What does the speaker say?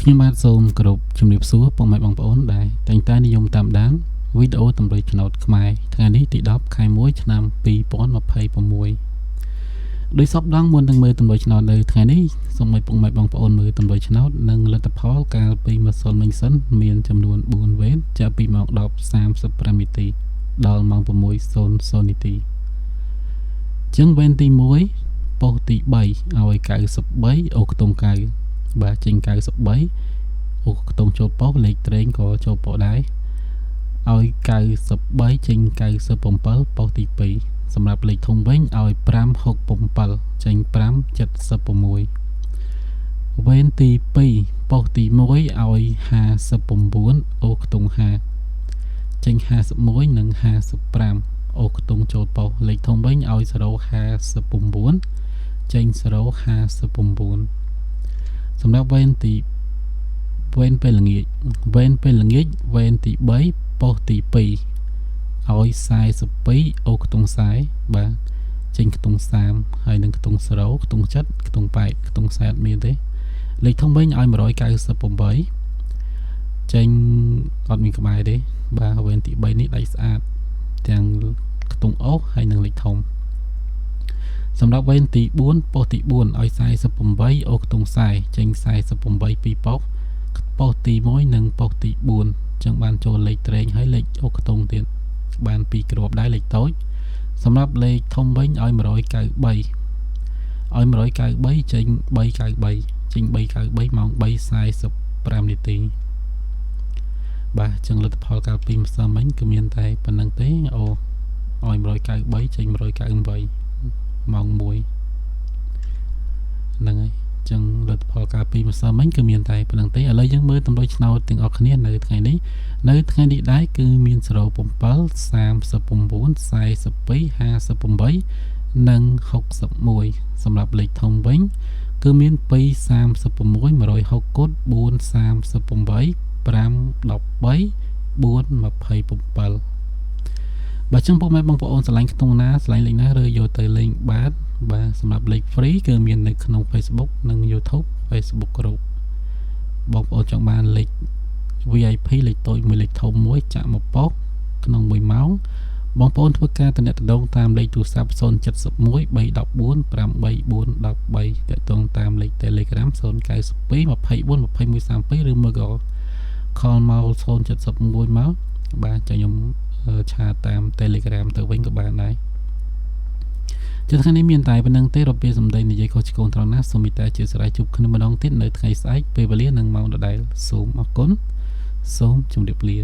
ខ្ញុំបាទសូមគោរពជំរាបសួរពុកម៉ែបងប្អូនដែលតែងតែនិយមតាមដានវីដេអូតម្រុយឆ្នោតខ្មែរថ្ងៃនេះទី10ខែ1ឆ្នាំ2026ដោយសពដងមុននឹងមើលតម្រុយឆ្នោតនៅថ្ងៃនេះសូមឲ្យពុកម៉ែបងប្អូនមើលតម្រុយឆ្នោតនិងលទ្ធផលកាលពីម្សិលមិញសិនមានចំនួន4វេនចាប់ពីម៉ោង 10:35 នាទីដល់ម៉ោង 6:00 នាទីចឹងវេនទី1ប៉ុស្តិ៍ទី3ឲ្យ93អូខ្ទង់9បាទចេញ93អូខ្ទង់ចូលប៉ុស្តិ៍លេខត្រេងក៏ចូលប៉ុស្តិ៍ដែរឲ្យ93ចេញ97ប៉ុស្តិ៍ទី2សម្រាប់លេខធំវិញឲ្យ567ចេញ576វេនទី2ប៉ុស្តិ៍ទី1ឲ្យ59អូខ្ទង់50ចេញ51និង55អូខ្ទង់ចូលប៉ុស្តិ៍លេខធំវិញឲ្យ059ចេញ059សម្រាប់វេនពេលល្ងាចវេនទី3ប៉ុស្តិ៍ទី2ឲ្យ42អូខ្ទង់40បាទចេញខ្ទង់30ហើយនឹងខ្ទង់0ខ្ទង់7ខ្ទង់8ខ្ទង់40មានទេលេខធំវិញឲ្យ198ចេញអត់មានក្បែរទេបាទវេនទី3នេះដាច់ស្អាតទាំងខ្ទង់អូសហើយនឹងលេខធំសម្រាប់វេនទី4ប៉ុស្តិ៍ទី4ឲ្យ48អូខ្ទង់40ចេញ48ពីប៉ុស្តិ៍ទី1និងប៉ុស្តិ៍ទី4ចឹងបានចូលលេខត្រេងហើយលេខអូខ្ទង់ទៀតបាន2គ្រាប់ដែរលេខតូចសម្រាប់លេខធំវិញឲ្យ193ចេញ393ចេញ393ម៉ោង 3:45 នាទីបាទចឹងលទ្ធផលកាលពីម្សិលមិញគឺមានតែប៉ុណ្្នឹងទេអូឲ្យ193ចេញ198ម៉ោង1ហ្នឹងហើយចឹងលទ្ធផលកាលពីម្សិលមិញគឺមានតែប៉ុណ្្នឹងទេឥឡូវយើងមើលតម្រុយឆ្នោតទាំងអស់គ្នានៅថ្ងៃនេះដែរគឺមាន07 39 42 58និង61សម្រាប់លេខធំវិញគឺមាន236 160គុត438 513 427បាទចឹងពុកម៉ែបងប្អូនឆ្លាញ់ខ្ទង់ណាឆ្លាញ់លេខណារើយកទៅលេងបាទសម្រាប់លេខ free គឺមាននៅក្នុង Facebook និង YouTube Facebook group បងប្អូនចង់បានលេខ VIP លេខតូចមួយលេខធំមួយចាក់មកប៉ុស្តិ៍ក្នុង1ម៉ោងបងប្អូនធ្វើការទំនាក់ទំនងតាមលេខទូរស័ព្ទ071 314 8413តាក់ទងតាមលេខ Telegram 092 24 21 32ឬមួយក៏ call មក071មកបាទចាខ្ញុំឆាតតាម Telegram ទៅវិញក៏បានដែរចឹងថ្ងៃនេះមានតែប៉ុណ្្នឹងទេរាប់ពីសម្ដីនិយាយខុសឆ្គងត្រង់ណាសូមមេត្តាជាស្រ័យជួបគ្នាម្ដងទៀតនៅថ្ងៃស្អែកពេលវេលានិងម៉ោងដដែលសូមអរគុណសូមជម្រាបលា